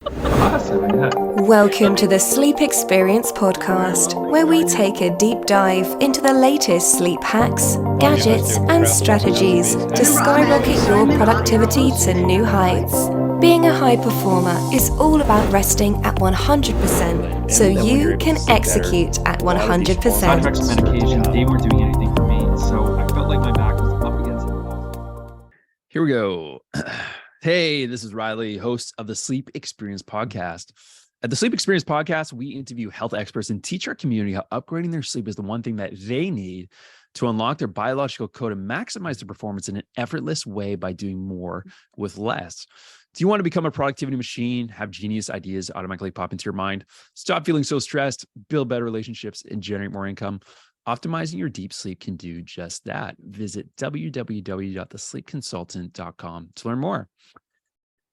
Awesome. Yeah. Welcome to the Sleep Experience podcast, where we take a deep dive into the latest sleep hacks, gadgets, and strategies to skyrocket your productivity to new heights. Being a high performer is all about resting at 100%, so you can execute at 100%. Side effects of medication, they weren't doing anything for me. So I felt like my back was up against the wall. Here we go. Hey, this is Riley, host of the Sleep Experience podcast. At the Sleep Experience podcast, we interview health experts and teach our community how upgrading their sleep is the one thing that they need to unlock their biological code and maximize their performance in an effortless way by doing more with less. Do you want to become a productivity machine, have genius ideas automatically pop into your mind, stop feeling so stressed, build better relationships, and generate more income? Optimizing your deep sleep can do just that. Visit www.thesleepconsultant.com to learn more.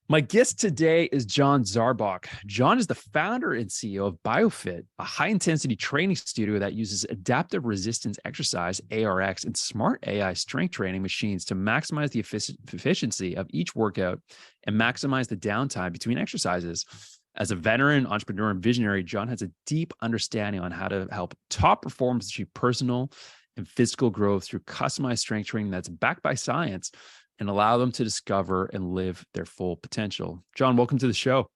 My guest today is John Zarbock. John is the founder and CEO of BioFit, a high-intensity training studio that uses adaptive resistance exercise, ARX, and smart AI strength training machines to maximize the efficiency of each workout and maximize the downtime between exercises. As a veteran, entrepreneur, and visionary, John has a deep understanding on how to help top performers achieve personal and physical growth through customized strength training that's backed by science and allow them to discover and live their full potential. John, welcome to the show.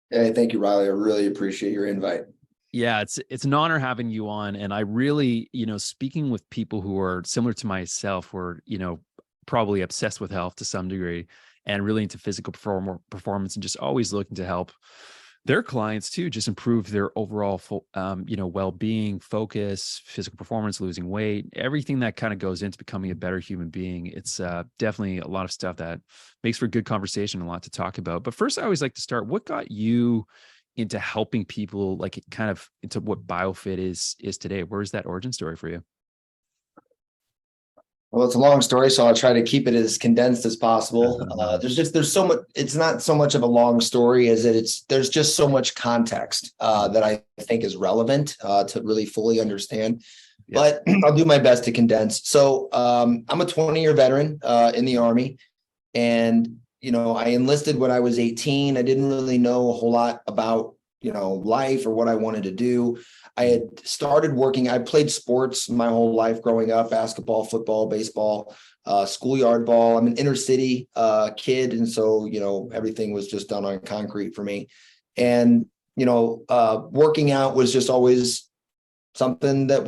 Hey, thank you, Riley. I really appreciate your invite. Yeah, it's an honor having you on. And I really, speaking with people who are similar to myself, who are, probably obsessed with health to some degree and really into physical performance and just always looking to help their clients too, just improve their overall, well-being, focus, physical performance, losing weight, everything that kind of goes into becoming a better human being. It's definitely a lot of stuff that makes for good conversation, a lot to talk about. But first, I always like to start, what got you into helping people, like kind of into what BioFit is today? Where's that origin story for you? Well, it's a long story, so I'll try to keep it as condensed as possible. There's so much. It's not so much of a long story as there's just so much context that I think is relevant to really fully understand. Yeah. But I'll do my best to condense. So I'm a 20-year veteran in the Army, and I enlisted when I was 18. I didn't really know a whole lot about life or what I wanted to do. I had started working. I played sports my whole life growing up: basketball, football, baseball, schoolyard ball. I'm an inner city kid, and so everything was just done on concrete for me. And working out was just always something that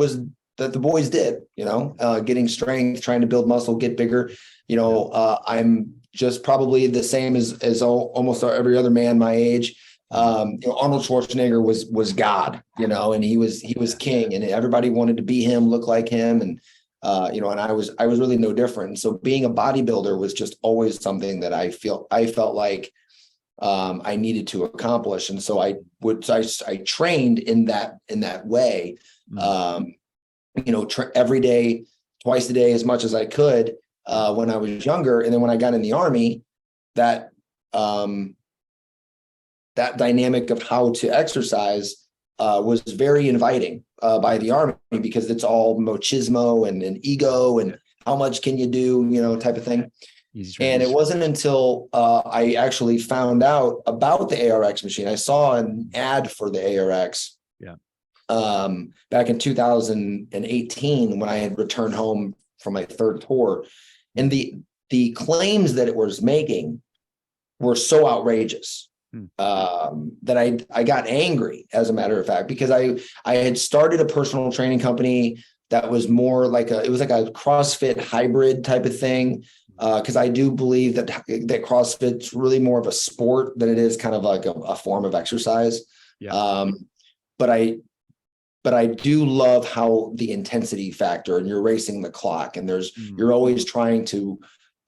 the boys did. Getting strength, trying to build muscle, get bigger. I'm just probably the same as almost every other man my age. Arnold Schwarzenegger was God, and he was king, and everybody wanted to be him, look like him. And, and I was really no different. So being a bodybuilder was just always something that I felt like, I needed to accomplish. And so I trained in that way, every day, twice a day, as much as I could, when I was younger. And then when I got in the Army, that dynamic of how to exercise was very inviting by the Army, because it's all machismo and ego and how much can you do, type of thing. And it wasn't until I actually found out about the ARX machine. I saw an ad for the ARX back in 2018 when I had returned home from my third tour. And the claims that it was making were so outrageous that I got angry, as a matter of fact, because I had started a personal training company that was more like it was like a CrossFit hybrid type of thing. Because I do believe that CrossFit's really more of a sport than it is kind of like a form of exercise. Yeah. But I do love how the intensity factor, and you're racing the clock, and you're always trying to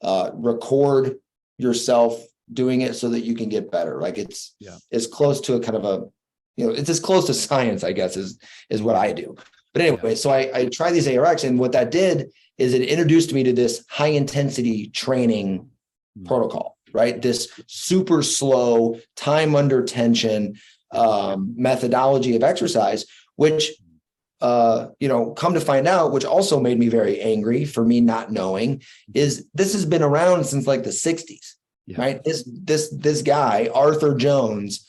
record yourself doing it so that you can get better. Like it's close to a kind of it's as close to science, I guess, is what I do. But anyway, so I tried these ARX, and what that did is it introduced me to this high intensity training protocol, right? This super slow time under tension methodology of exercise, which, come to find out, which also made me very angry for me not knowing, is this has been around since like the 60s. Yeah. Right. This guy, Arthur Jones,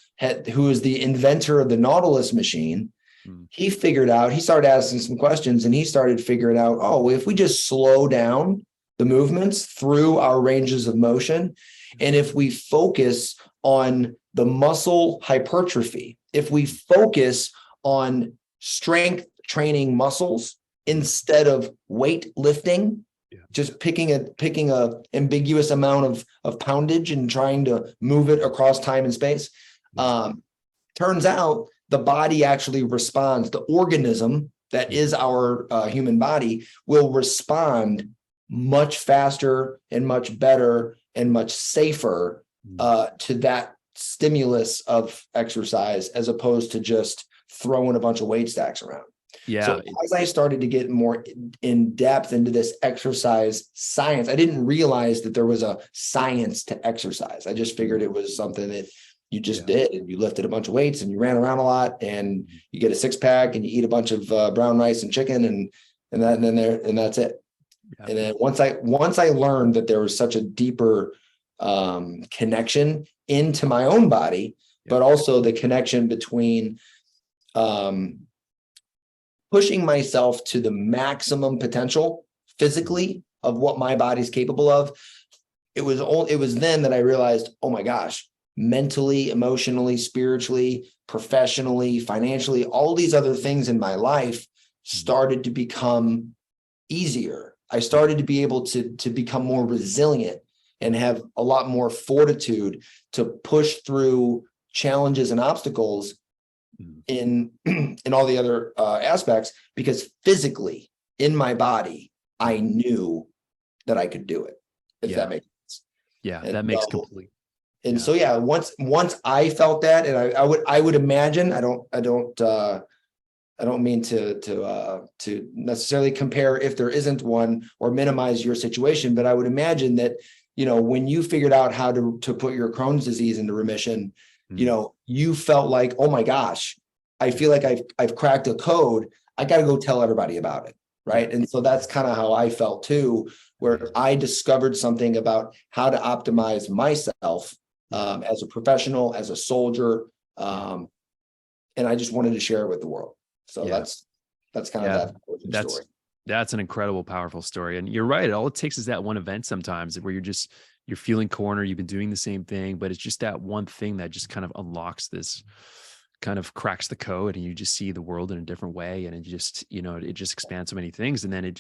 who is the inventor of the Nautilus machine, he started asking some questions, and he started figuring out, oh, if we just slow down the movements through our ranges of motion, and if we focus on the muscle hypertrophy, if we focus on strength training muscles instead of weight lifting, just picking a ambiguous amount of poundage and trying to move it across time and space, turns out the body actually responds. The organism that is our human body will respond much faster and much better and much safer to that stimulus of exercise, as opposed to just throwing a bunch of weight stacks around. Yeah. So as I started to get more in depth into this exercise science, I didn't realize that there was a science to exercise. I just figured it was something that you just did, and you lifted a bunch of weights and you ran around a lot, and you get a six pack and you eat a bunch of brown rice and chicken and that's it. Yeah. And then once I learned that there was such a deeper connection into my own body, but also the connection between pushing myself to the maximum potential physically of what my body's capable of, it was then that I realized, oh my gosh, mentally, emotionally, spiritually, professionally, financially, all these other things in my life started to become easier. I started to be able to become more resilient and have a lot more fortitude to push through challenges and obstacles in all the other aspects, because physically in my body, I knew that I could do it, if that makes sense. Yeah, and that makes complete. And so, once I felt that, and I would imagine, I don't mean to necessarily compare if there isn't one or minimize your situation, but I would imagine that, when you figured out how to put your Crohn's disease into remission, you felt like, oh my gosh, I feel like I've cracked a code. I got to go tell everybody about it. Right. And so that's kind of how I felt too, where I discovered something about how to optimize myself as a professional, as a soldier. And I just wanted to share it with the world. So that's kind of that story. That's an incredible, powerful story. And you're right. All it takes is that one event sometimes where you're feeling cornered. You've been doing the same thing, but it's just that one thing that just kind of unlocks this, kind of cracks the code, and you just see the world in a different way. And it just, it just expands so many things. And then it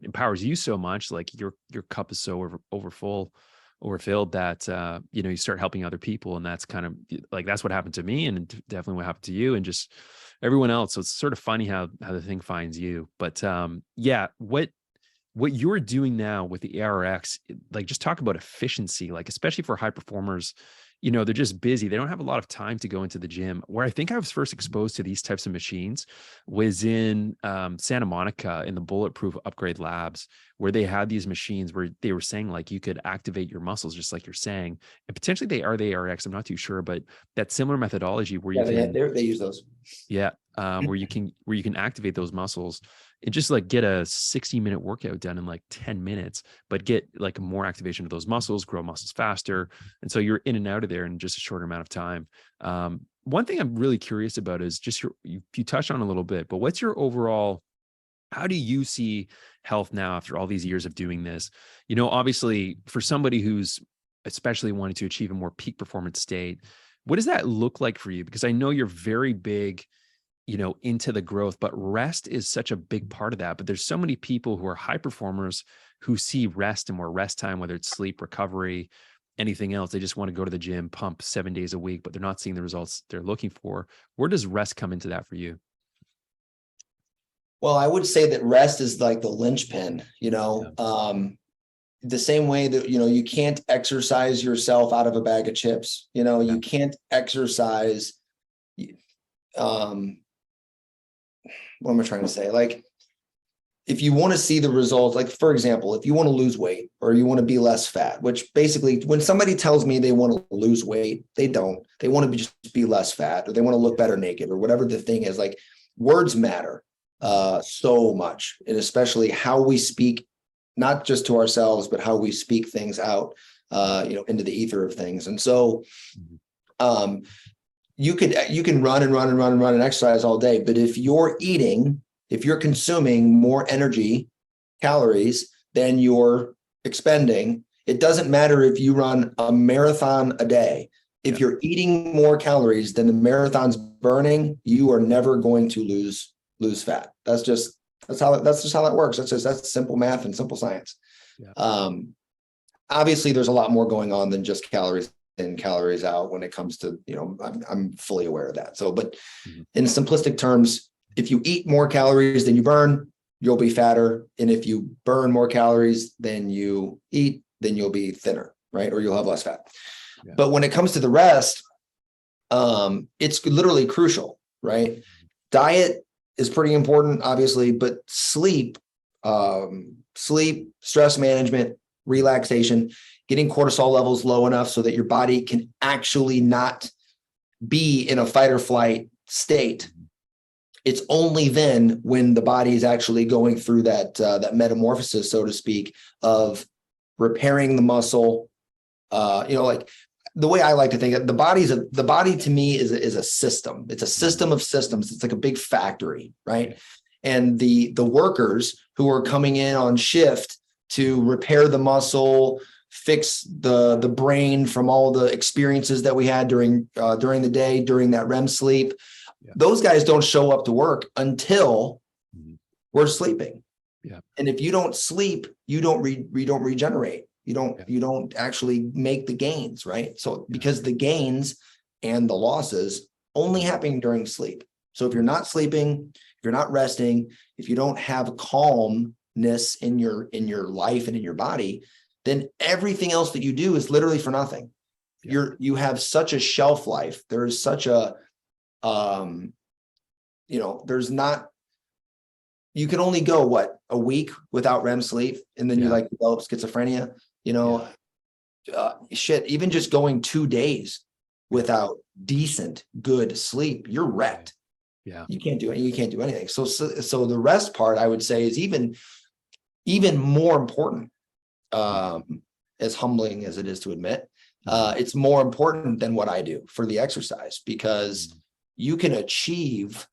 empowers you so much. Like your cup is so overfilled that, you start helping other people. And that's kind of like, that's what happened to me, and definitely what happened to you and just everyone else. So it's sort of funny how the thing finds you. But what you're doing now with the ARX, like, just talk about efficiency, like, especially for high performers. They're just busy. They don't have a lot of time to go into the gym. Where I think I was first exposed to these types of machines was in Santa Monica in the Bulletproof Upgrade Labs, where they had these machines where they were saying, like, you could activate your muscles, just like you're saying. And potentially they are the ARX. I'm not too sure, but that similar methodology where they use those. Yeah. Where you can activate those muscles and just like get a 60-minute workout done in like 10 minutes, but get like more activation of those muscles, grow muscles faster. And so you're in and out of there in just a shorter amount of time. One thing I'm really curious about is just you touched on a little bit, but what's your overall, how do you see health now after all these years of doing this? Obviously for somebody who's especially wanting to achieve a more peak performance state, what does that look like for you? Because I know you're very big, into the growth, but rest is such a big part of that. But there's so many people who are high performers who see rest and more rest time, whether it's sleep, recovery, anything else. They just want to go to the gym, pump 7 days a week, but they're not seeing the results they're looking for. Where does rest come into that for you? Well, I would say that rest is like the linchpin, the same way that, you can't exercise yourself out of a bag of chips. You can't exercise, what am I trying to say? Like, if you want to see the results, like, for example, if you want to lose weight or you want to be less fat, which basically when somebody tells me they want to lose weight, they don't. They want to just be less fat, or they want to look better naked, or whatever the thing is. Like, words matter so much, and especially how we speak, not just to ourselves, but how we speak things out, into the ether of things. And so you can run and exercise all day, but if you're consuming more energy, calories than you're expending, it doesn't matter if you run a marathon a day. If you're eating more calories than the marathon's burning, you are never going to lose fat. That's just how that works. That's simple math and simple science. Yeah. Obviously there's a lot more going on than just calories in, calories out when it comes to, I'm fully aware of that. So, but in simplistic terms, if you eat more calories than you burn, you'll be fatter. And if you burn more calories than you eat, then you'll be thinner, right? Or you'll have less fat. Yeah. But when it comes to the rest, it's literally crucial, right? Diet is pretty important, obviously, but sleep, stress management, relaxation, getting cortisol levels low enough so that your body can actually not be in a fight or flight state. It's only then when the body is actually going through that metamorphosis, so to speak, of repairing the muscle. Like the way I like to think of the body to me is a system. It's a system of systems. It's like a big factory, right? And the workers who are coming in on shift to repair the muscle, fix the brain from all the experiences that we had during the day, during that REM sleep. Yeah. Those guys don't show up to work until we're sleeping. Yeah. And if you don't sleep, you don't regenerate. You don't actually make the gains, right? So because the gains and the losses only happen during sleep. So if you're not sleeping, if you're not resting, if you don't have calmness in your life and in your body, then everything else that you do is literally for nothing. Yeah. You have such a shelf life. There is such a you can only go a week without REM sleep, and then you develop schizophrenia. Even just going 2 days without decent, good sleep, you're wrecked. Yeah, you can't do anything. So the rest part, I would say, is even more important. As humbling as it is to admit, it's more important than what I do for the exercise, because you can achieve.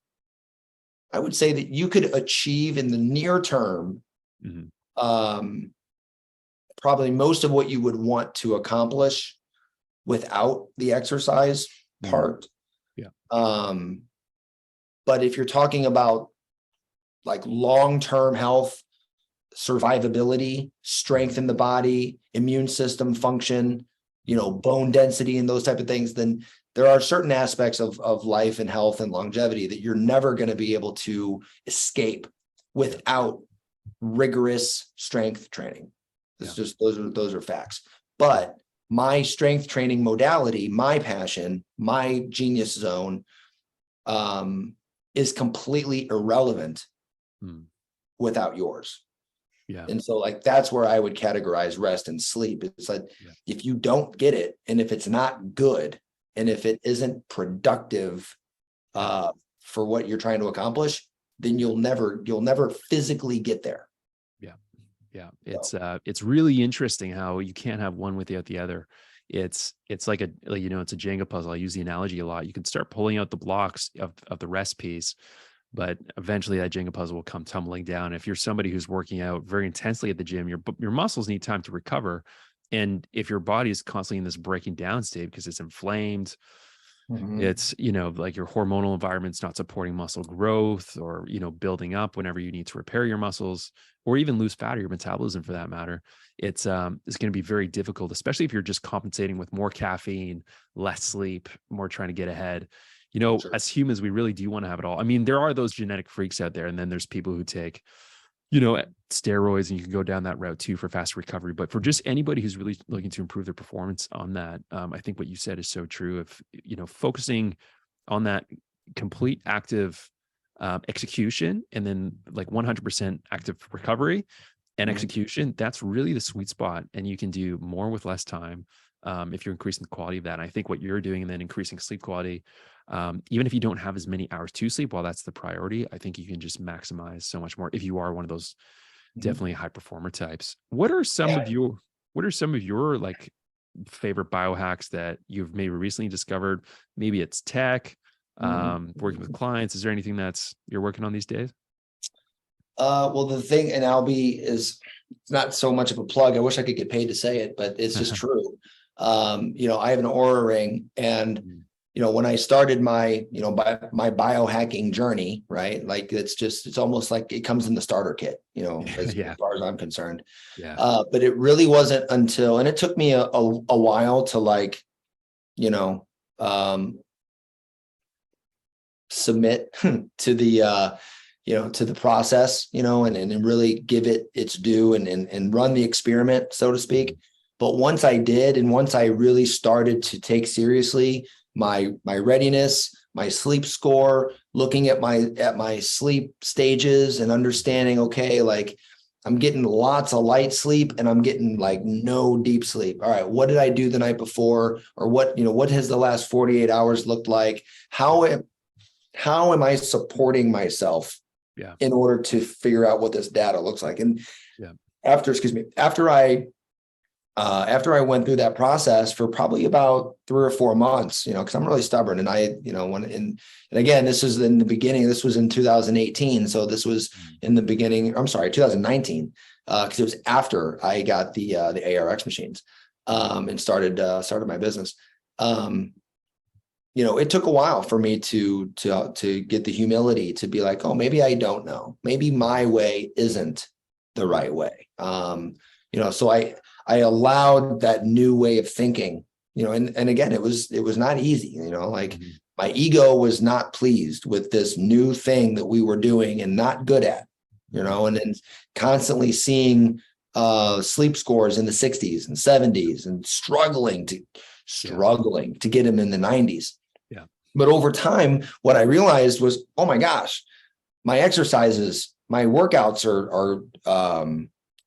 I would say that you could achieve in the near term, probably most of what you would want to accomplish without the exercise part. Yeah. But if you're talking about like long-term health, survivability, strength in the body, immune system function, bone density and those type of things, then there are certain aspects of life and health and longevity that you're never going to be able to escape without rigorous strength training. It's just, those are facts. But my strength training modality, my passion, my genius zone, is completely irrelevant without yours. Yeah. And so that's where I would categorize rest and sleep. It's like, if you don't get it, and if it's not good, and if it isn't productive for what you're trying to accomplish, then you'll never physically get there. Yeah. Yeah. It's really interesting how you can't have one without the other. It's like it's a Jenga puzzle. I use the analogy a lot. You can start pulling out the blocks of the rest piece, but eventually that Jenga puzzle will come tumbling down. If you're somebody who's working out very intensely at the gym, your muscles need time to recover. And if your body is constantly in this breaking down state because it's inflamed, it's, like your hormonal environment's not supporting muscle growth or, building up whenever you need to repair your muscles or even lose fat or your metabolism for that matter. It's going to be very difficult, especially if you're just compensating with more caffeine, less sleep, more trying to get ahead. Sure. As humans, we really do want to have it all. I mean, there are those genetic freaks out there, and then there's people who take, steroids, and you can go down that route too for fast recovery. But for just anybody who's really looking to improve their performance on that, I think what you said is so true. Of focusing on that complete active execution, and then 100% active recovery and execution, that's really the sweet spot. And you can do more with less time if you're increasing the quality of that. And I think what you're doing, and then increasing sleep quality, even if you don't have as many hours to sleep, while that's the priority, I think you can just maximize so much more if you are one of those definitely high performer types. What are some of your favorite biohacks that you've maybe recently discovered? Maybe it's tech, working with clients. Is there anything you're working on these days? Well, the thing, and it's not so much of a plug. I wish I could get paid to say it, but it's just true. I have an Aura ring, and when I started my biohacking journey, right? Like it's almost like it comes in the starter kit, as far as I'm concerned. Yeah. But it really wasn't until, and it took me a while to submit to the to the process, and really give it its due and run the experiment, so to speak. But once I did, and once I really started to take seriously my readiness, my sleep score, looking at my sleep stages and understanding, okay, like I'm getting lots of light sleep and I'm getting like no deep sleep. All right, what did I do the night before? Or what has the last 48 hours looked like? How am I supporting myself in order to figure out what this data looks like? And after I went through that process for probably about 3 or 4 months, because I'm really stubborn, and and again, this is in the beginning. This was in 2018, so this was in the beginning. I'm sorry, 2019, because it was after I got the ARX machines and started my business. It took a while for me to get the humility to be like, oh, maybe I don't know. Maybe my way isn't the right way. So I allowed that new way of thinking, and again, it was not easy, my ego was not pleased with this new thing that we were doing and not good at, and then constantly seeing sleep scores in the 60s and 70s and struggling to get them in the 90s. Yeah. But over time, what I realized was, oh my gosh, my exercises, my workouts are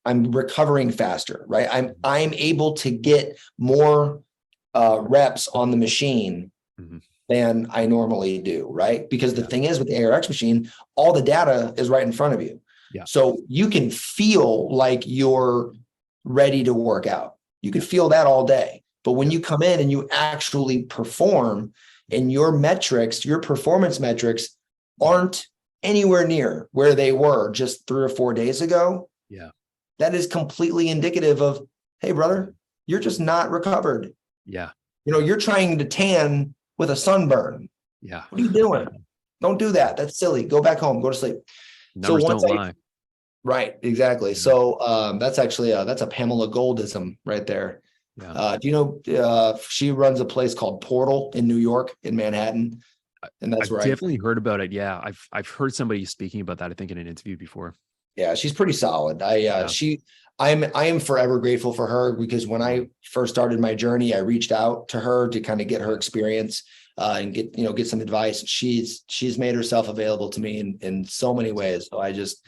I'm recovering faster, right? I'm able to get more reps on the machine than I normally do, right? Because the thing is, with the ARX machine, all the data is right in front of you. Yeah. So you can feel like you're ready to work out. You can feel that all day. But when you come in and you actually perform, and your performance metrics aren't anywhere near where they were just 3 or 4 days ago, that is completely indicative of, hey, brother, you're just not recovered. Yeah. You're trying to tan with a sunburn. Yeah. What are you doing? Don't do that. That's silly. Go back home. Go to sleep. Numbers don't lie. Right. Exactly. Yeah. So that's actually that's a Pamela Goldism right there. Yeah. Do you know she runs a place called Portal in New York, in Manhattan? And that's I've definitely heard about it. Yeah. I've heard somebody speaking about that, I think, in an interview before. Yeah, she's pretty solid. I am forever grateful for her, because when I first started my journey, I reached out to her to kind of get her experience and get some advice. She's made herself available to me in so many ways. So I just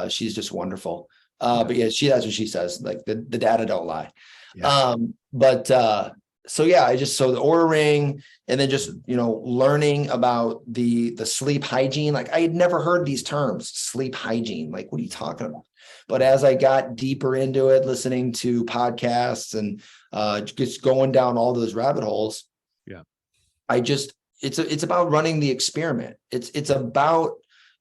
she's just wonderful. But that's what she says. Like the data don't lie. Yeah. So the Oura ring, and then just, learning about the sleep hygiene. Like I had never heard these terms, sleep hygiene. Like, what are you talking about? But as I got deeper into it, listening to podcasts and just going down all those rabbit holes, it's about running the experiment. It's about,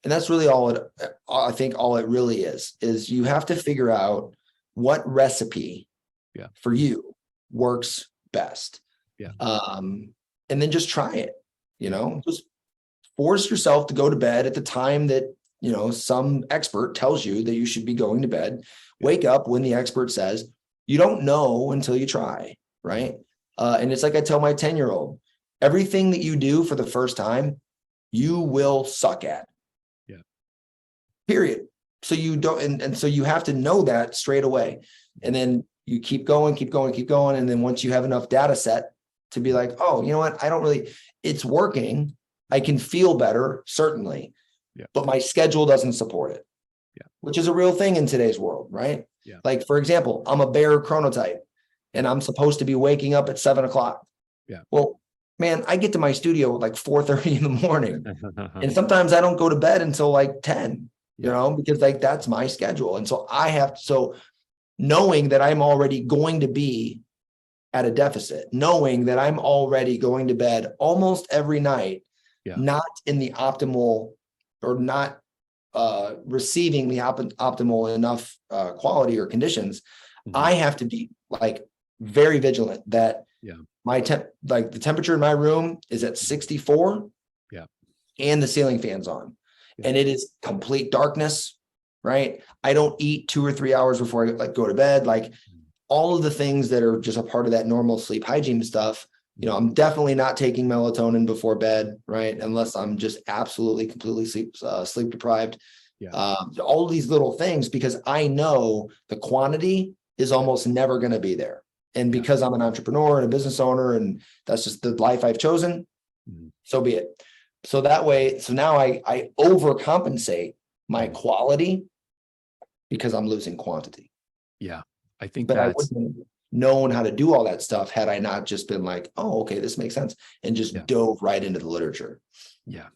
and that's really I think all it really is you have to figure out what recipe for you works best. And then just try it, just force yourself to go to bed at the time that, some expert tells you that you should be going to bed. Wake up when the expert says. You don't know until you try, right? And it's like I tell my 10-year-old, everything that you do for the first time, you will suck at. Yeah. Period. So you don't, and so you have to know that straight away. And then you keep going. And then once you have enough data set to be like, oh, you know what? It's working. I can feel better, certainly, but my schedule doesn't support it, which is a real thing in today's world, right? Yeah. Like, for example, I'm a bear chronotype and I'm supposed to be waking up at 7:00. Yeah. Well, man, I get to my studio at like 4:30 in the morning. And sometimes I don't go to bed until like 10, because like that's my schedule. And so knowing that I'm already going to be at a deficit, knowing that I'm already going to bed almost every night, not in the optimal or not receiving the optimal enough quality or conditions, I have to be like very vigilant that my like the temperature in my room is at 64 and the ceiling fan's on and it is complete darkness, right? I don't eat 2 or 3 hours before I like go to bed. Like all of the things that are just a part of that normal sleep hygiene stuff. You know, I'm definitely not taking melatonin before bed, right? Unless I'm just absolutely completely sleep deprived. All of these little things, because I know the quantity is almost never going to be there. And because I'm an entrepreneur and a business owner, and that's just the life I've chosen, so be it. So that way, so now I overcompensate my quality because I'm losing quantity. Yeah. I think but I wouldn't have known how to do all that stuff had I not just been like, oh, okay, this makes sense, and just dove right into the literature. Yeah.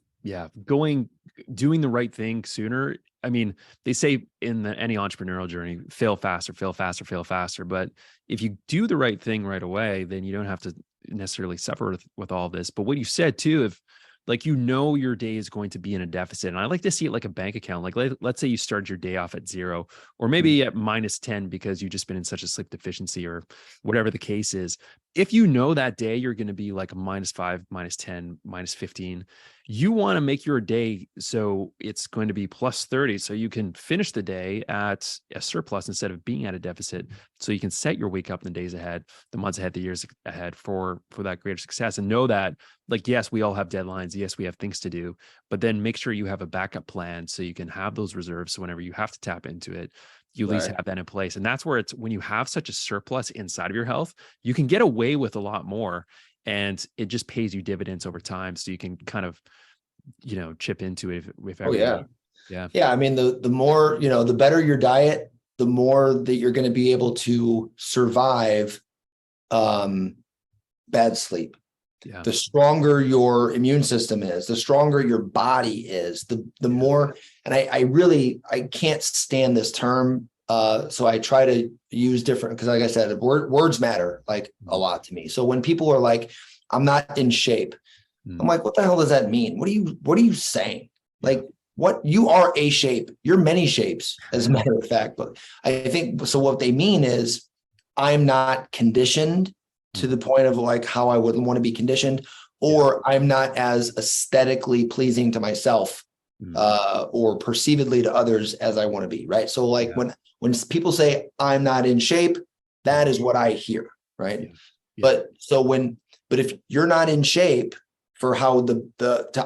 Doing the right thing sooner. I mean, they say in any entrepreneurial journey, fail faster, fail faster, fail faster. But if you do the right thing right away, then you don't have to necessarily suffer with all this. But what you said too, if like, you know, your day is going to be in a deficit. And I like to see it like a bank account. Like let's say you started your day off at 0 or maybe at -10 because you've just been in such a sleep deficiency or whatever the case is. If you know that day you're going to be like a -5, -10, -15, you want to make your day so it's going to be +30. So you can finish the day at a surplus instead of being at a deficit. So you can set your wake up in the days ahead, the months ahead, the years ahead for that greater success, and know that, like, yes, we all have deadlines. Yes, we have things to do, but then make sure you have a backup plan so you can have those reserves. So whenever you have to tap into it, you at least have that in place. And that's where it's when you have such a surplus inside of your health, you can get away with a lot more, and it just pays you dividends over time. So you can kind of, chip into it with everything. I mean, the more, the better your diet, the more that you're going to be able to survive bad sleep. The stronger your immune system is, the stronger your body is, the more, and I can't stand this term. So I try to use different, because like I said, words matter like a lot to me. So when people are like, I'm not in shape, I'm like, what the hell does that mean? What are you saying? Like, what you are a shape, you're many shapes, as a matter of fact. But I think, so what they mean is I'm not conditioned to the point of like how I wouldn't want to be conditioned, or I'm not as aesthetically pleasing to myself or perceivedly to others as I want to be. Right. So like when people say I'm not in shape, that is what I hear. Right. But if you're not in shape for how to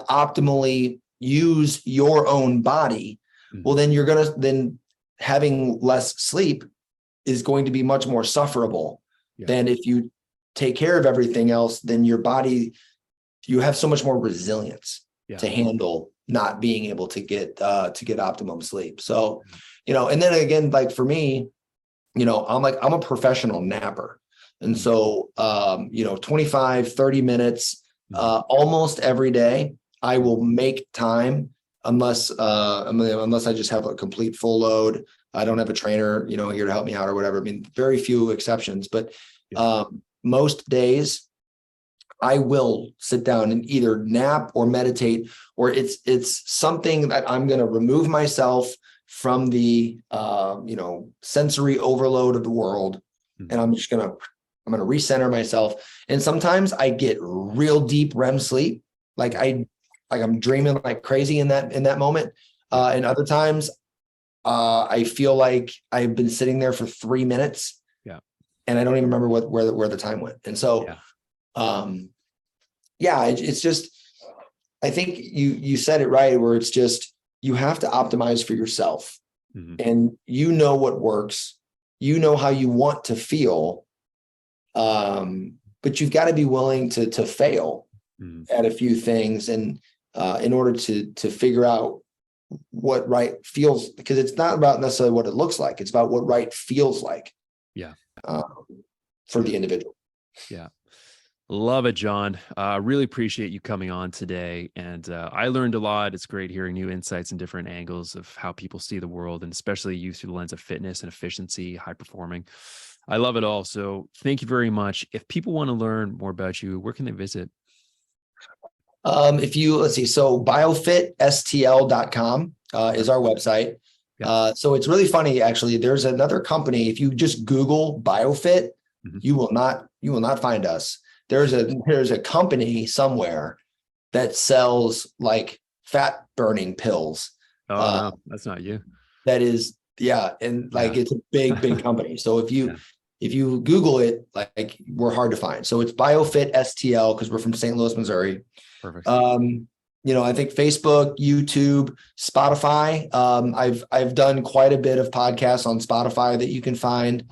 optimally use your own body, well, then having less sleep is going to be much more sufferable than if you take care of everything else. Then your body, you have so much more resilience to handle not being able to get optimum sleep. So, and then again, like for me, I'm a professional napper. And so, 25, 30 minutes, almost every day, I will make time unless I just have a complete full load. I don't have a trainer, here to help me out or whatever. I mean, very few exceptions, but most days I will sit down and either nap or meditate, or it's something that I'm going to remove myself from the, sensory overload of the world. And I'm going to recenter myself. And sometimes I get real deep REM sleep. Like I'm dreaming like crazy in that moment. And other times I feel like I've been sitting there for 3 minutes and I don't even remember where the time went. And so, it's just, I think you said it right, where it's just, you have to optimize for yourself and what works, how you want to feel. But you've got to be willing to fail at a few things, and in order to figure out what right feels, because it's not about necessarily what it looks like, it's about what right feels like for the individual. Love it, John. Really appreciate you coming on today. And I learned a lot. It's great hearing new insights and different angles of how people see the world, and especially you through the lens of fitness and efficiency, high performing. I love it all. So thank you very much. If people want to learn more about you, where can they visit? Let's see, so biofitstl.com is our website. Yeah. So it's really funny, actually. There's another company. If you just Google BioFit, you will not find us. There's a company somewhere that sells like fat burning pills. Oh, no, that's not you. That is, yeah. And like, it's a big company. So if you Google it, like, we're hard to find. So it's BioFit STL, because we're from St. Louis, Missouri. Perfect. I think Facebook, YouTube, Spotify. I've done quite a bit of podcasts on Spotify that you can find.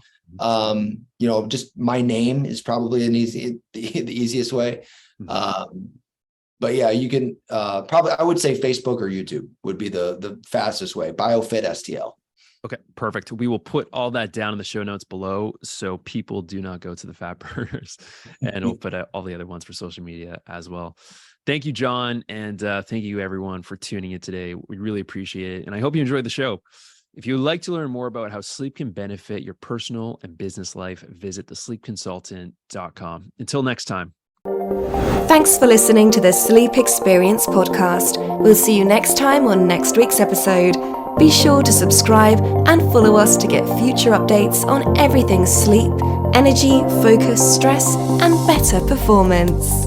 Just my name is probably the easiest way. But yeah, you can probably, I would say Facebook or YouTube would be the fastest way. BioFit STL. Okay, perfect. We will put all that down in the show notes below so people do not go to the fat burners, and we'll put out all the other ones for social media as well. Thank you, John. And thank you everyone for tuning in today. We really appreciate it. And I hope you enjoyed the show. If you would like to learn more about how sleep can benefit your personal and business life, visit thesleepconsultant.com. Until next time. Thanks for listening to the Sleep Experience podcast. We'll see you next time on next week's episode. Be sure to subscribe and follow us to get future updates on everything sleep, energy, focus, stress, and better performance.